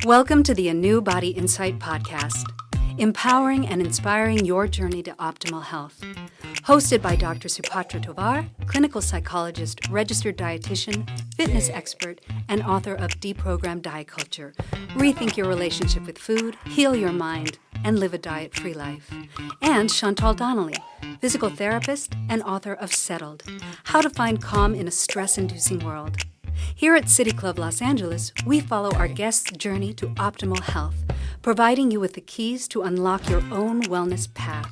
Welcome to the ANEW Body Insight podcast, empowering and inspiring your journey to optimal health. Hosted by Dr. Supatra Tovar, clinical psychologist, registered dietitian, fitness expert, and author of Deprogrammed Diet Culture. Rethink your relationship with food, heal your mind, and live a diet-free life. And Chantal Donnelly, physical therapist and author of Settled, How to Find Calm in a Stress-Inducing World. Here at City Club Los Angeles, we follow our guests' journey to optimal health, providing you with the keys to unlock your own wellness path.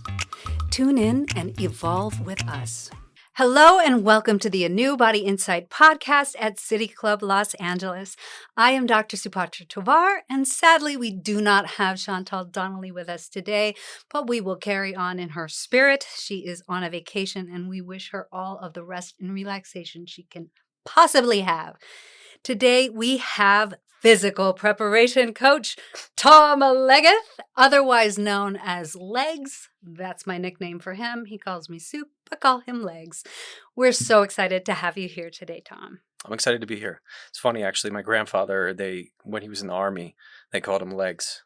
Tune in and evolve with us. Hello and welcome to the ANEW Body Insight podcast at City Club Los Angeles. I am Dr. Supatra Tovar, and sadly we do not have Chantal Donnelly with us today, but we will carry on in her spirit. She is on a vacation and we wish her all of the rest and relaxation she can possibly have. Today we have physical preparation coach Tom Legath, otherwise known as Legs. That's my nickname for him. He calls me Soup, but call him Legs. We're so excited to have you here today, Tom. I'm excited to be here. It's funny, actually. My grandfather, when he was in the Army, they called him Legs.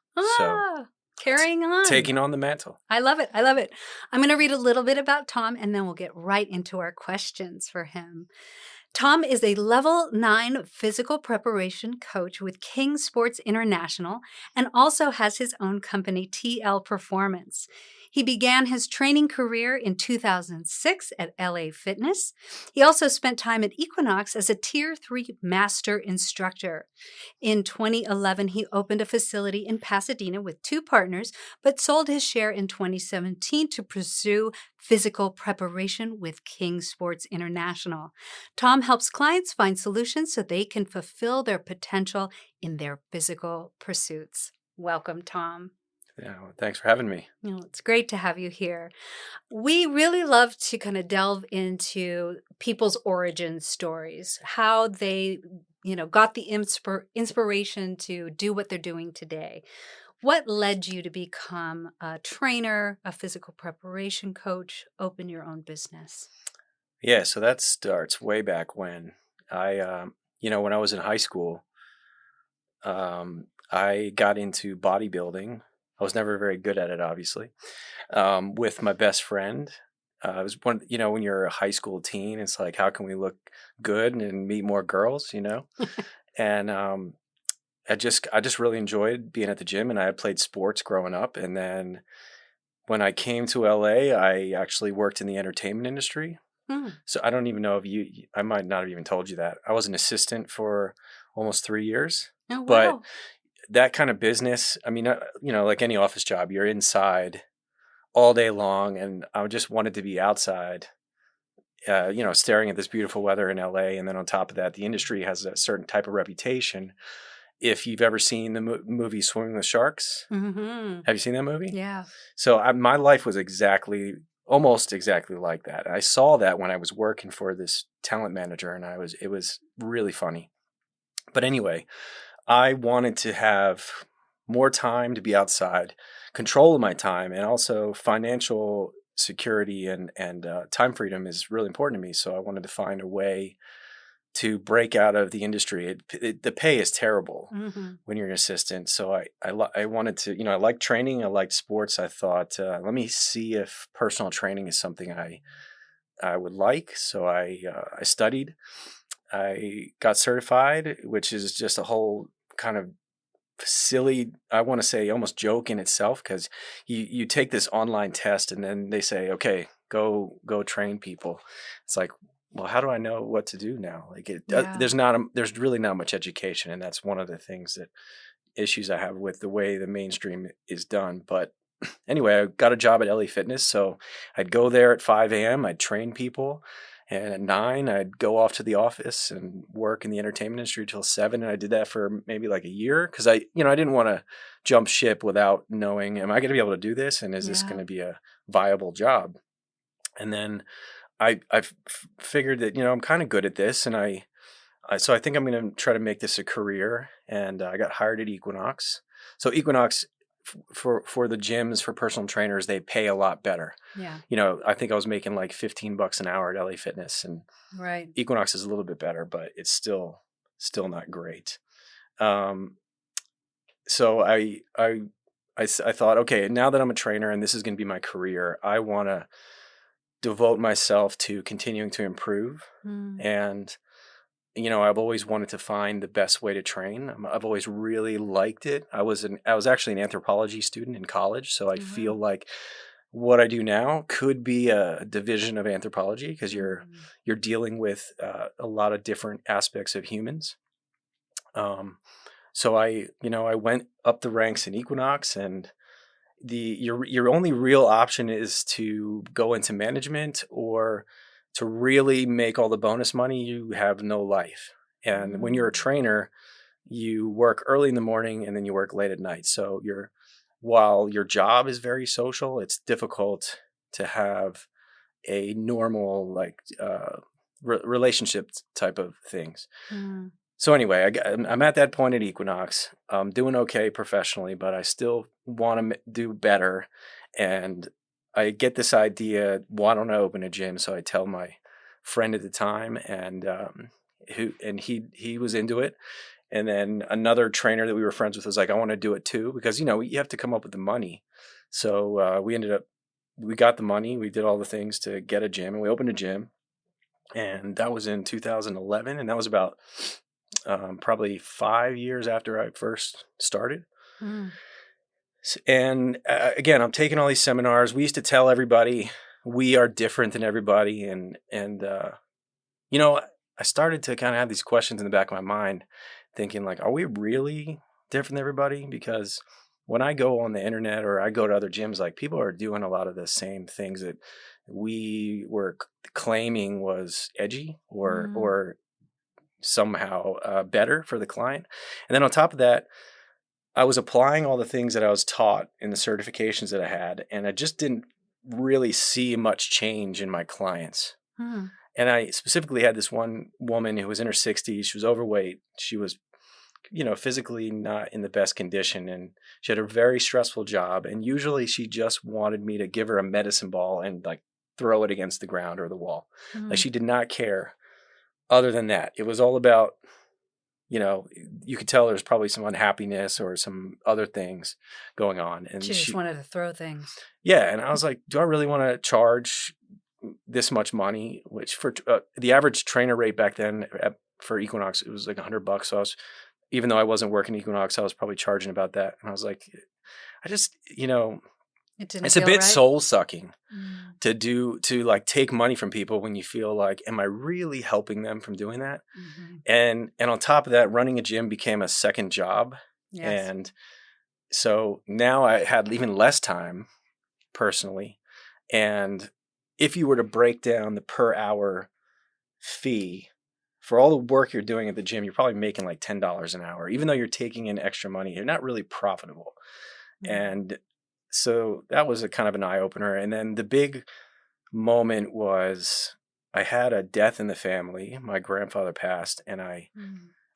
Carrying on. Taking on the mantle. I love it. I love it. I'm going to read a little bit about Tom, and then we'll get right into our questions for him. Tom is a level 9 physical preparation coach with King Sports International and also has his own company, TL Performance. He began his training career in 2006 at LA Fitness. He also spent time at Equinox as a Tier 3 master instructor. In 2011, he opened a facility in Pasadena with 2 partners, but sold his share in 2017 to pursue physical preparation with King Sports International. Tom helps clients find solutions so they can fulfill their potential in their physical pursuits. Welcome, Tom. Yeah, well, thanks for having me. It's great to have you here. We really love to kind of delve into people's origin stories, how they, got the inspiration to do what they're doing today. What led you to become a trainer, a physical preparation coach, open your own business? Yeah, so that starts way back when when I was in high school, I got into bodybuilding. I was never very good at it, obviously, with my best friend. It was when you're a high school teen, it's like, how can we look good and meet more girls, And I just really enjoyed being at the gym, and I had played sports growing up. And then when I came to LA, I actually worked in the entertainment industry. So I don't even know if I might not have even told you that. I was an assistant for almost 3 years. Oh, wow. But that kind of business, I mean, like any office job, you're inside all day long. And I just wanted to be outside, staring at this beautiful weather in LA. And then on top of that, the industry has a certain type of reputation. If you've ever seen the movie Swimming with Sharks, Mm-hmm. Have you seen that movie? Yeah. So my life was almost exactly like that. I saw that when I was working for this talent manager, and it was really funny. But anyway, I wanted to have more time to be outside, control of my time, and also financial security and time freedom is really important to me. So I wanted to find a way to break out of the industry. The pay is terrible when you're an assistant. So I wanted to, I liked training. I liked sports. I thought, let me see if personal training is something I would like. So I studied. I got certified, which is just a whole kind of silly, I want to say almost joke in itself, because you take this online test and then they say, okay, go train people. It's like, well, how do I know what to do now? Like there's really not much education. And that's one of the issues I have with the way the mainstream is done. But anyway, I got a job at LA Fitness. So I'd go there at 5 a.m. I'd train people. And at 9, I'd go off to the office and work in the entertainment industry till 7. And I did that for maybe like a year, because I didn't want to jump ship without knowing, am I going to be able to do this? And is this going to be a viable job? And then I figured that, I'm kind of good at this. And so I think I'm going to try to make this a career. And I got hired at Equinox. So Equinox, for the gyms, for personal trainers, they pay a lot better. Yeah. I think I was making like $15 an hour at LA Fitness, and right. Equinox is a little bit better, but it's still not great. so I thought, okay, now that I'm a trainer and this is going to be my career, I want to devote myself to continuing to improve. And, I've always wanted to find the best way to train. I've always really liked it. I was actually an anthropology student in college. So I feel like what I do now could be a division of anthropology, because you're dealing with a lot of different aspects of humans. So I went up the ranks in Equinox, and your only real option is to go into management, or to really make all the bonus money. You have no life. And when you're a trainer, you work early in the morning and then you work late at night. So while your job is very social, it's difficult to have a normal relationship type of things. So anyway, I'm at that point at Equinox. I'm doing okay professionally, but I still want to do better. And I get this idea, why don't I open a gym? So I tell my friend at the time, and he was into it. And then another trainer that we were friends with was like, I want to do it too, because you have to come up with the money. So we got the money, we did all the things to get a gym, and we opened a gym. And that was in 2011, and that was about probably 5 years after I first started. And again, I'm taking all these seminars. We used to tell everybody we are different than everybody. And I started to kind of have these questions in the back of my mind, thinking like, are we really different than everybody? Because when I go on the internet or I go to other gyms, like, people are doing a lot of the same things that we were claiming was edgy or somehow better for the client. And then on top of that, I was applying all the things that I was taught in the certifications that I had, and I just didn't really see much change in my clients. And I specifically had this one woman who was in her 60s. She was overweight. She was, physically not in the best condition, and she had a very stressful job. And usually she just wanted me to give her a medicine ball and like throw it against the ground or the wall. Like, she did not care. Other than that, it was all about, you could tell there's probably some unhappiness or some other things going on. And she just wanted to throw things. Yeah. And I was like, do I really want to charge this much money? Which for the average trainer rate back then for Equinox, it was like $100. So even though I wasn't working Equinox, I was probably charging about that. And I was like, I just, it's a bit soul sucking to like take money from people when you feel like, am I really helping them from doing that? And on top of that, running a gym became a second job. Yes. And so now I had even less time personally. And if you were to break down the per hour fee for all the work you're doing at the gym, you're probably making like $10 an hour. Even though you're taking in extra money, you're not really profitable. And so that was a kind of an eye opener. And then the big moment was I had a death in the family. My grandfather passed, and I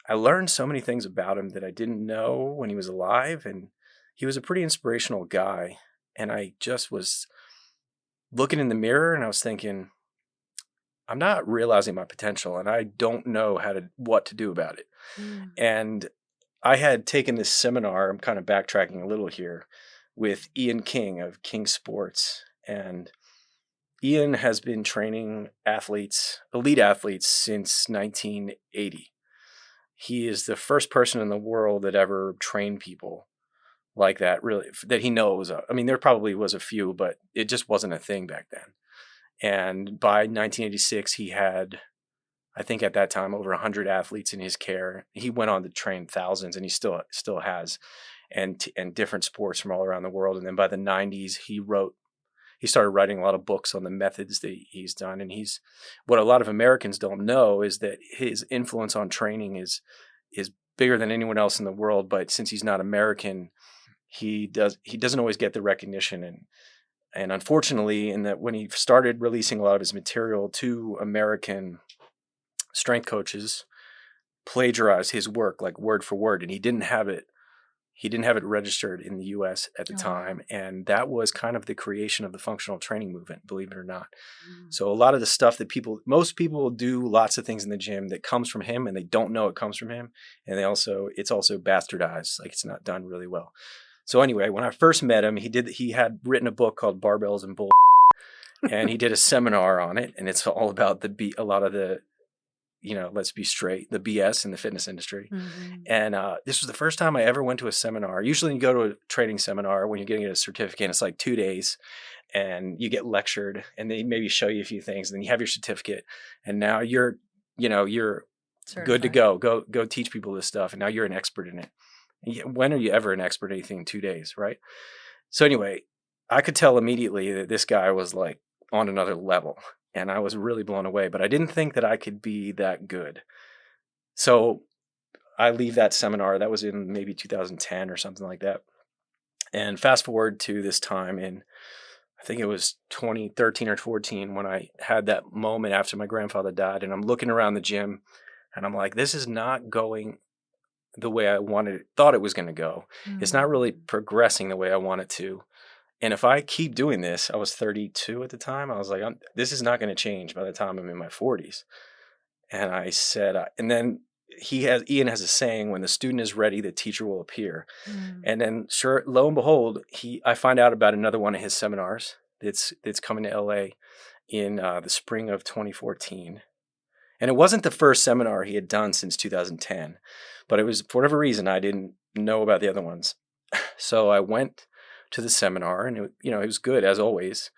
learned so many things about him that I didn't know when he was alive. And he was a pretty inspirational guy. And I just was looking in the mirror and I was thinking, I'm not realizing my potential, and I don't know what to do about it. And I had taken this seminar, I'm kind of backtracking a little here, with Ian King of King Sports. And Ian has been training elite athletes since 1980. He is the first person in the world that ever trained people like that, really, that he knows of. I mean, there probably was a few, but it just wasn't a thing back then. And by 1986, he had, I think at that time, over 100 athletes in his care. He went on to train thousands, and he still has, and different sports from all around the world. And then by the 90s, he started writing a lot of books on the methods that he's done. And what a lot of Americans don't know is that his influence on training is bigger than anyone else in the world. But since he's not American, he doesn't always get the recognition. And unfortunately, when he started releasing a lot of his material to American strength coaches, plagiarized his work like word for word, and he didn't have it. He didn't have it registered in the US at the time. And that was kind of the creation of the functional training movement, believe it or not. So a lot of the stuff that most people do lots of things in the gym that comes from him and they don't know it comes from him. And it's also bastardized. Like it's not done really well. So anyway, when I first met him, he had written a book called Barbells and Bull. And he did a seminar on it. And it's all about a lot of the, let's be straight, the BS in the fitness industry. And this was the first time I ever went to a seminar. Usually you go to a training seminar when you're getting a certificate, and it's like 2 days and you get lectured and they maybe show you a few things and then you have your certificate and now you're certified. Good to go teach people this stuff. And now you're an expert in it. When are you ever an expert at anything in 2 days, right? So anyway, I could tell immediately that this guy was like on another level. And I was really blown away, but I didn't think that I could be that good. So I leave that seminar. That was in maybe 2010 or something like that. And fast forward to this time in, I think it was 2013 or 14 when I had that moment after my grandfather died. And I'm looking around the gym and I'm like, this is not going the way I thought it was going to go. It's not really progressing the way I want it to. And if I keep doing this, I was 32 at the time. I was like, this is not going to change by the time I'm in my 40s. And I said, and then Ian has a saying, when the student is ready, the teacher will appear. And then sure, lo and behold, I find out about another one of his seminars that's coming to LA in the spring of 2014. And it wasn't the first seminar he had done since 2010, but it was, for whatever reason, I didn't know about the other ones. So I went to the seminar and it was good as always.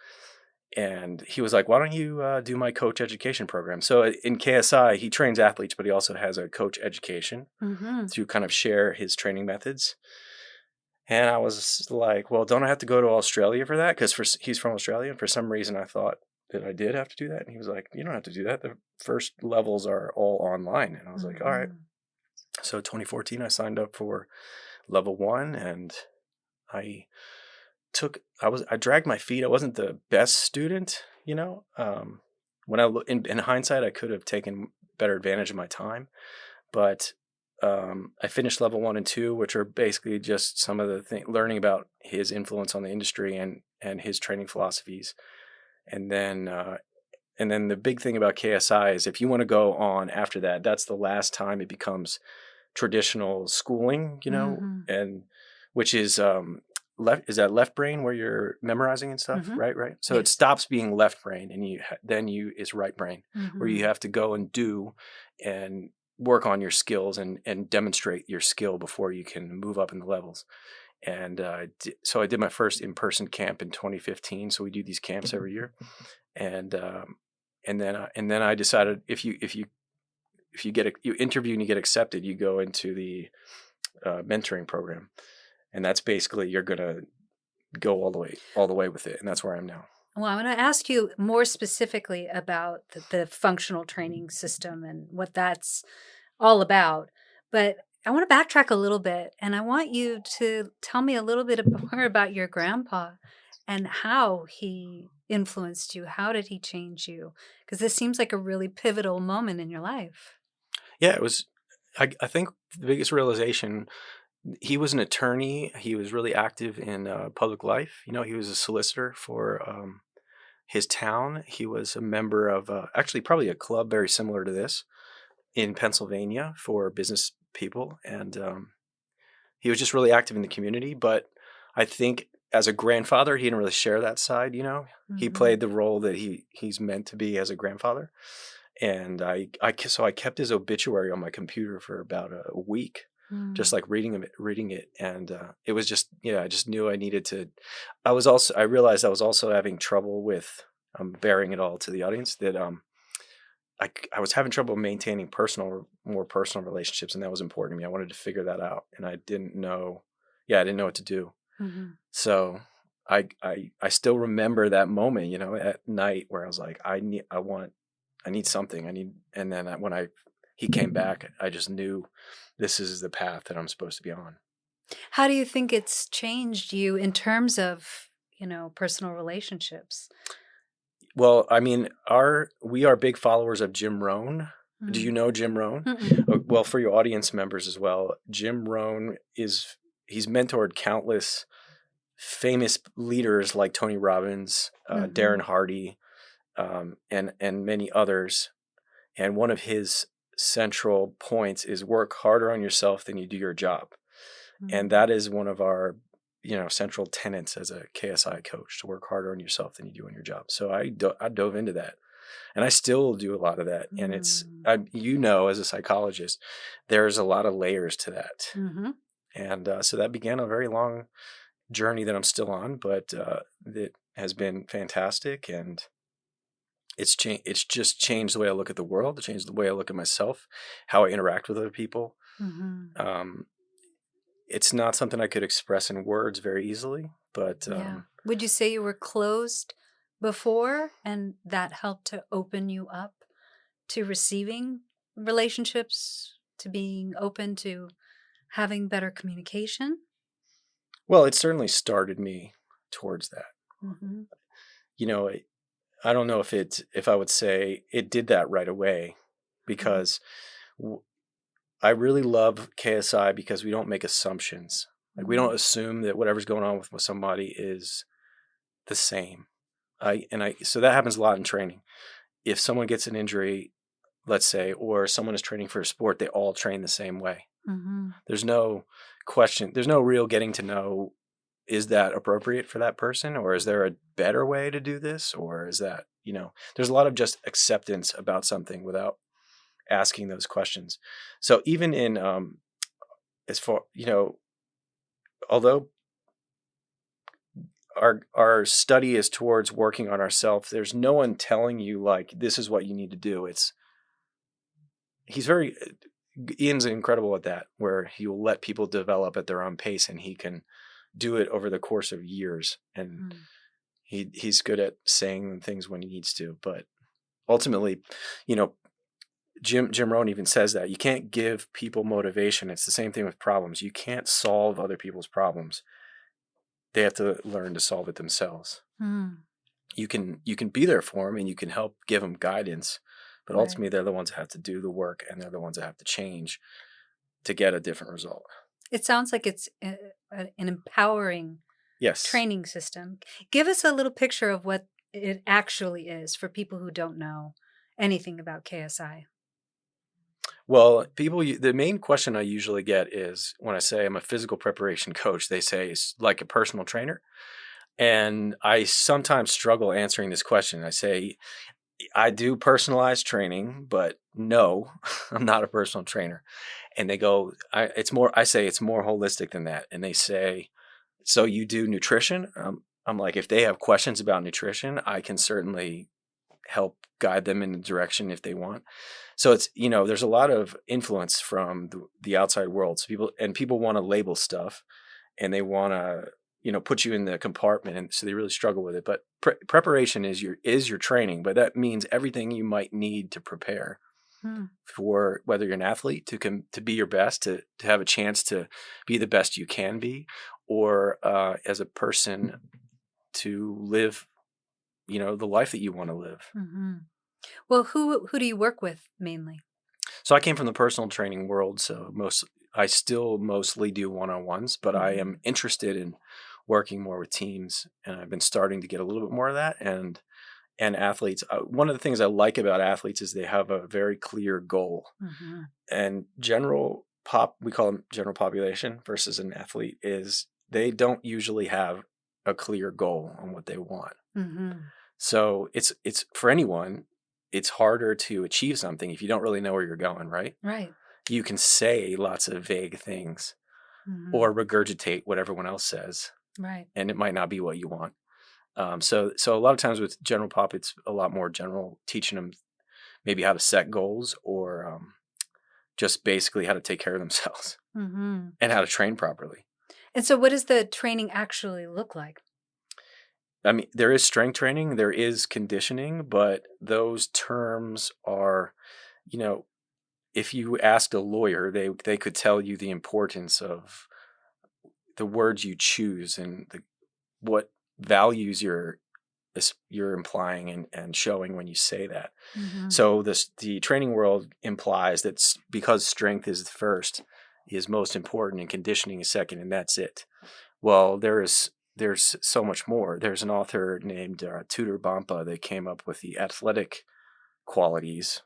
And he was like, why don't you do my coach education program? So in KSI, he trains athletes, but he also has a coach education to kind of share his training methods. And I was like, well, don't I have to go to Australia for that? Because he's from Australia. And for some reason, I thought that I did have to do that. And he was like, you don't have to do that. The first levels are all online. And I was like, all right. So 2014, I signed up for level 1 and I dragged my feet. I wasn't the best student, when in hindsight, I could have taken better advantage of my time, but I finished level 1 and 2, which are basically just some of the learning about his influence on the industry and his training philosophies. And then the big thing about KSI is if you want to go on after that, that's the last time it becomes traditional schooling, and which is, is that left brain where you're memorizing and stuff, right? So It stops being left brain and is right brain where you have to go and do and work on your skills and demonstrate your skill before you can move up in the levels. And so I did my first in-person camp in 2015. So we do these camps every year. And then I decided if you interview and you get accepted, you go into the mentoring program. And that's basically, you're going to go all the way with it. And that's where I am now. Well, I'm going to ask you more specifically about the functional training system and what that's all about. But I want to backtrack a little bit. And I want you to tell me a little bit more about your grandpa and how he influenced you. How did he change you? Because this seems like a really pivotal moment in your life. Yeah, it was, I think the biggest realization, he was an attorney. He was really active in public life. He was a solicitor for his town. He was a member of actually probably a club very similar to this in Pennsylvania for business people. And he was just really active in the community. But I think as a grandfather, he didn't really share that side. He played the role that he's meant to be as a grandfather. And so I kept his obituary on my computer for about a week. Just like reading it. And it was just, I just knew I needed to, I realized I was also having trouble with, bearing it all to the audience, that I was having trouble maintaining more personal relationships. And that was important to me. I wanted to figure that out. And I didn't know what to do. So I still remember that moment, at night where I was like, I need something. And then when he came back, I just knew this is the path that I'm supposed to be on. How do you think it's changed you in terms of, personal relationships? Well, I mean, we are big followers of Jim Rohn. Do you know Jim Rohn? Well, for your audience members as well, Jim Rohn he's mentored countless famous leaders like Tony Robbins, Darren Hardy, and many others. And one of his central points is work harder on yourself than you do your job. And that is one of our, central tenets as a KSI coach, to work harder on yourself than you do on your job. So I dove into that, and I still do a lot of that. And it's, as a psychologist, there's a lot of layers to that. And so that began a very long journey that I'm still on, but that has been fantastic. And it's just changed the way I look at the world. It changed the way I look at myself, how I interact with other people. It's not something I could express in words very easily, but would you say you were closed before, and that helped to open you up to receiving relationships, to being open to having better communication? Well, it certainly started me towards that. I don't know if I would say it did that right away, because I really love KSI because we don't make assumptions. Like, we don't assume that whatever's going on with somebody is the same. So that happens a lot in training. If someone gets an injury, let's say, or someone is training for a sport, they all train the same way. There's no question. There's no real getting to know, is that appropriate for that person? Or is there a better way to do this? Or is that, there's a lot of just acceptance about something without asking those questions. So even in, as far, although our study is towards working on ourselves, there's no one telling you, like, this is what you need to do. Ian's incredible at that, where he will let people develop at their own pace, and he can do it over the course of years. And he's good at saying things when he needs to. But ultimately, Jim Rohn even says that you can't give people motivation. It's the same thing with problems. You can't solve other people's problems. They have to learn to solve it themselves. You can be there for them, and you can help give them guidance, but ultimately they're the ones that have to do the work, and they're the ones that have to change to get a different result. It sounds like it's an empowering training system. Give us a little picture of what it actually is for people who don't know anything about KSI. Well, the main question I usually get is, when I say I'm a physical preparation coach, they say it's like a personal trainer. And I sometimes struggle answering this question. I say, I do personalized training, but no, I'm not a personal trainer. And they go, I say it's more holistic than that. And they say, so you do nutrition? I'm like, if they have questions about nutrition, I can certainly help guide them in the direction if they want. So it's, there's a lot of influence from the outside world. So people want to label stuff, and they want to, put you in the compartment. And so they really struggle with it. But preparation is your training, but that means everything you might need to prepare for, whether you're an athlete to be your best, to have a chance to be the best you can be, or as a person to live, the life that you want to live. Well, who do you work with mainly? So I came from the personal training world. So I still mostly do one-on-ones, but I am interested in working more with teams, and I've been starting to get a little bit more of that. And athletes. One of the things I like about athletes is they have a very clear goal. And we call them general population versus an athlete, is they don't usually have a clear goal on what they want. So it's for anyone, it's harder to achieve something if you don't really know where you're going, right? Right. You can say lots of vague things or regurgitate what everyone else says. Right. And it might not be what you want. So a lot of times with general pop, it's a lot more general, teaching them maybe how to set goals, or just basically how to take care of themselves and how to train properly. And so what does the training actually look like? I mean, there is strength training, there is conditioning, but those terms are, if you asked a lawyer, they could tell you the importance of the words you choose and what values you're implying and showing when you say that. So the training world implies that because strength is first, is most important and conditioning is second, and that's it. Well, there's so much more. There's an author named Tudor Bompa that came up with the athletic qualities,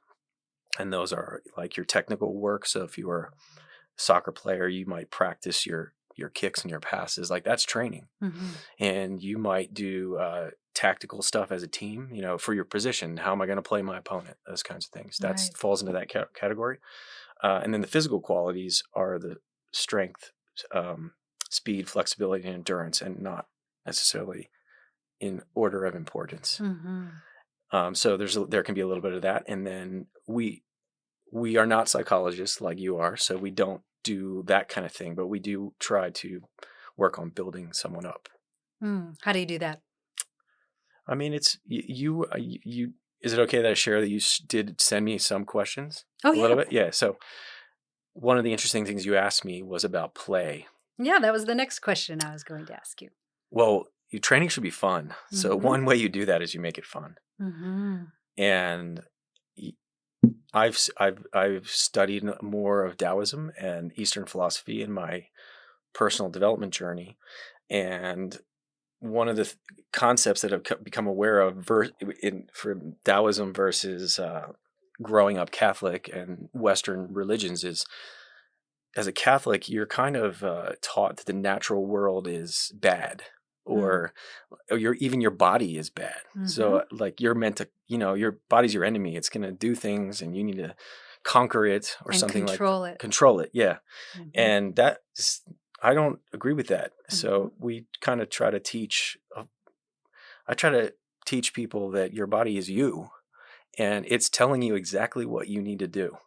and those are like your technical work. So if you were a soccer player, you might practice your kicks and your passes. Like that's training. Mm-hmm. And you might do tactical stuff as a team, for your position. How am I going to play my opponent? Those kinds of things. That Right. falls into that category. And then the physical qualities are the strength, speed, flexibility, and endurance, and not necessarily in order of importance. Mm-hmm. So there can be a little bit of that. And then we are not psychologists like you are, so we don't do that kind of thing, but we do try to work on building someone up. How do you do that? I mean, it's you. Is it okay that I share that you did send me some questions? Oh, a yeah. little bit, yeah. So one of the interesting things you asked me was about play. Yeah, that was the next question I was going to ask you. Well, your training should be fun. So Mm-hmm. one way you do that is you make it fun. Mm-hmm. And I've studied more of Taoism and Eastern philosophy in my personal development journey, and one of the concepts that I've become aware of for Taoism versus growing up Catholic and Western religions is, as a Catholic, you're kind of taught that the natural world is bad, or even your body is bad. Mm-hmm. So like you're meant to, your body's your enemy. It's going to do things and you need to conquer it or and something control like it. Control it. Yeah. Mm-hmm. And I don't agree with that. Mm-hmm. So we kind of try to teach, I try to teach people that your body is you and it's telling you exactly what you need to do,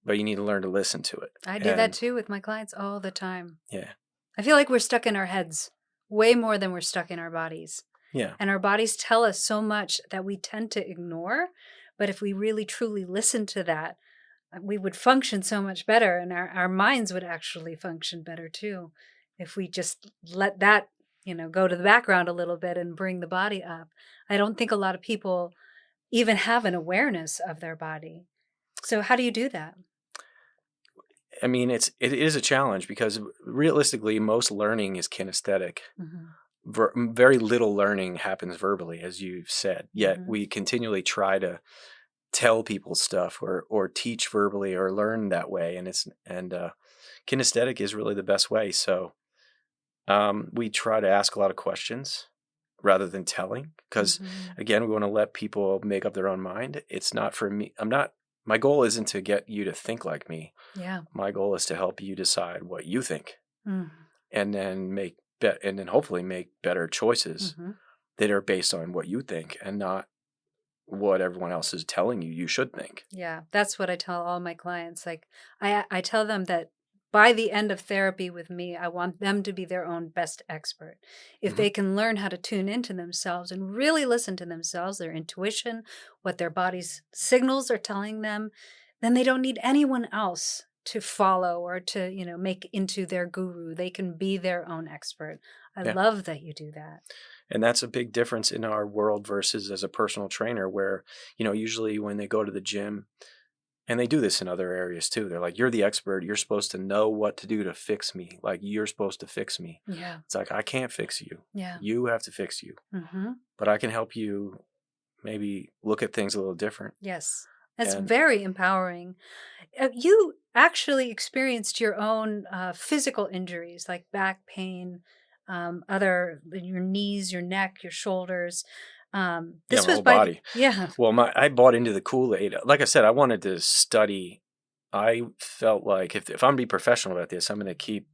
but you need to learn to listen to it. I do that too with my clients all the time. Yeah. I feel like we're stuck in our heads way more than we're stuck in our bodies. Yeah. And our bodies tell us so much that we tend to ignore. But if we really truly listen to that, we would function so much better, and our minds would actually function better too. If we just let that, go to the background a little bit and bring the body up. I don't think a lot of people even have an awareness of their body. So how do you do that? I mean, it is a challenge because realistically, most learning is kinesthetic. Mm-hmm. Very little learning happens verbally, as you've said. Yet Mm-hmm. we continually try to tell people stuff or teach verbally or learn that way, and kinesthetic is really the best way. So we try to ask a lot of questions rather than telling, because again, we want to let people make up their own mind. It's not for me. My goal isn't to get you to think like me. Yeah. My goal is to help you decide what you think, Mm-hmm. and then hopefully make better choices that are based on what you think and not what everyone else is telling you should think. Yeah, that's what I tell all my clients. Like I tell them that by the end of therapy with me, I want them to be their own best expert. If they can learn how to tune into themselves and really listen to themselves, their intuition, what their body's signals are telling them, then they don't need anyone else to follow or to, make into their guru. They can be their own expert. I love that you do that. And that's a big difference in our world versus as a personal trainer, where, usually when they go to the gym, and they do this in other areas too, they're like, you're the expert. You're supposed to know what to do to fix me. Like, you're supposed to fix me. Yeah. It's like, I can't fix you. Yeah. You have to fix you. But I can help you maybe look at things a little different. Yes. That's very empowering. You actually experienced your own physical injuries like back pain, your knees, your neck, your shoulders. My whole body. Well, I bought into the Kool-Aid. Like I said, I wanted to study. I felt like if I'm going to be professional about this, I'm going to keep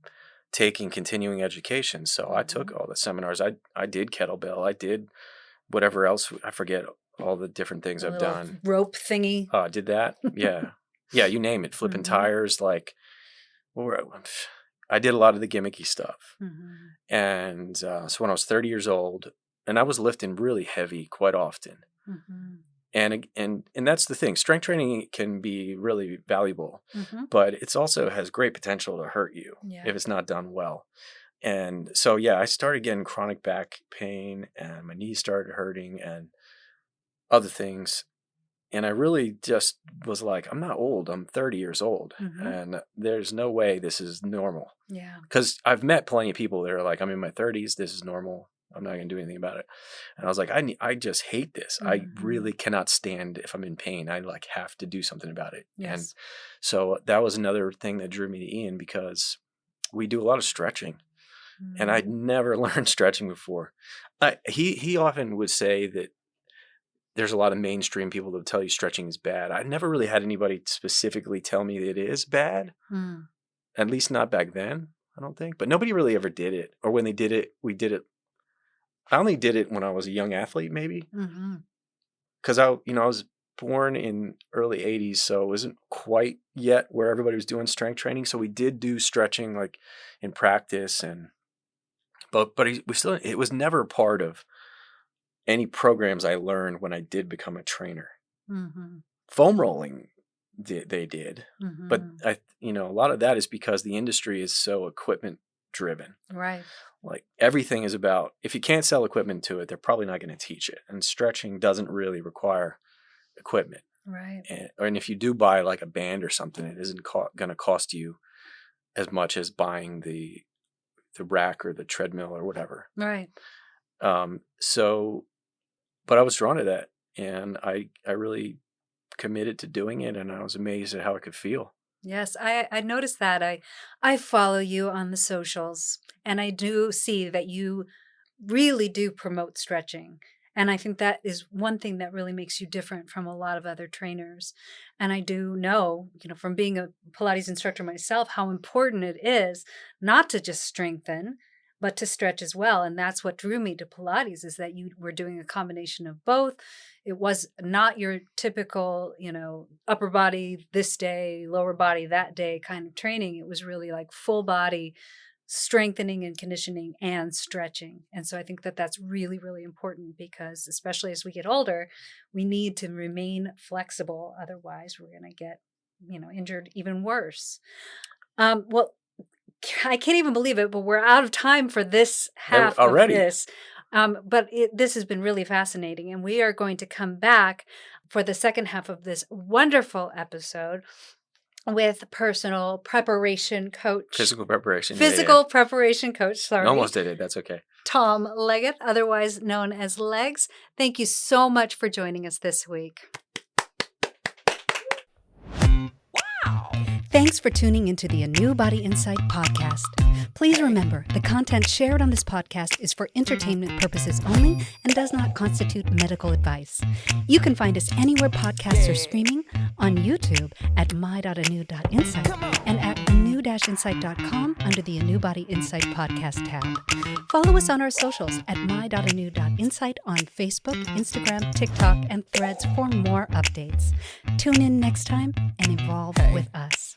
taking continuing education. So I took all the seminars. I did kettlebell. I did whatever else. I forget all the different things I've done. Rope thingy. Oh, I did that. Yeah. Yeah. You name it. Flipping tires. Like, I did a lot of the gimmicky stuff. And so when I was 30 years old, and I was lifting really heavy quite often. And that's the thing. Strength training can be really valuable, but it's also has great potential to hurt you if it's not done well. And so, I started getting chronic back pain and my knees started hurting and other things. I really just was like, I'm not old. I'm 30 years old. Mm-hmm. And there's no way this is normal. Yeah. Because I've met plenty of people that are like, I'm in my 30s. This is normal. I'm not going to do anything about it. And I was like, I just hate this. I really cannot stand if I'm in pain. I like have to do something about it. Yes. And so that was another thing that drew me to Ian, because we do a lot of stretching. And I'd never learned stretching before. He often would say that there's a lot of mainstream people that tell you stretching is bad. I never really had anybody specifically tell me that it is bad. At least not back then, I don't think. But nobody really ever did it. Or when they did it, we did it. I only did it when I was a young athlete, maybe. Because I was born in early 80s, so it wasn't quite yet where everybody was doing strength training. So we did do stretching like in practice, but it was never part of any programs I learned when I did become a trainer. Foam rolling, they did, but a lot of that is because the industry is so equipment driven. Right. Like everything is about, if you can't sell equipment to it, they're probably not going to teach it. And stretching doesn't really require equipment. Right. And if you do buy like a band or something, it isn't going to cost you as much as buying the rack or the treadmill or whatever. Right. But I was drawn to that, and I really committed to doing it, and I was amazed at how it could feel. Yes, I noticed that. I follow you on the socials, and I do see that you really do promote stretching. And I think that is one thing that really makes you different from a lot of other trainers. And I do know, from being a Pilates instructor myself, how important it is not to just strengthen, but to stretch as well. And that's what drew me to Pilates, is that you were doing a combination of both. It was not your typical, upper body this day, lower body that day kind of training. It was really like full body strengthening and conditioning and stretching. And so I think that that's really, really important, because especially as we get older, we need to remain flexible. Otherwise, we're going to get, injured even worse. Well, I can't even believe it, but we're out of time for this half already. Of this. But this has been really fascinating, and we are going to come back for the second half of this wonderful episode with personal preparation coach. Physical preparation. Preparation coach, sorry. You almost did it. That's okay. Tom Legath, otherwise known as Legs. Thank you so much for joining us this week. Thanks for tuning into the ANEW Body Insight podcast. Please remember, the content shared on this podcast is for entertainment purposes only and does not constitute medical advice. You can find us anywhere podcasts are streaming, on YouTube at my.anew.insight and at anew-insight.com under the ANEW Body Insight podcast tab. Follow us on our socials at my.anew.insight on Facebook, Instagram, TikTok, and Threads for more updates. Tune in next time and evolve with us.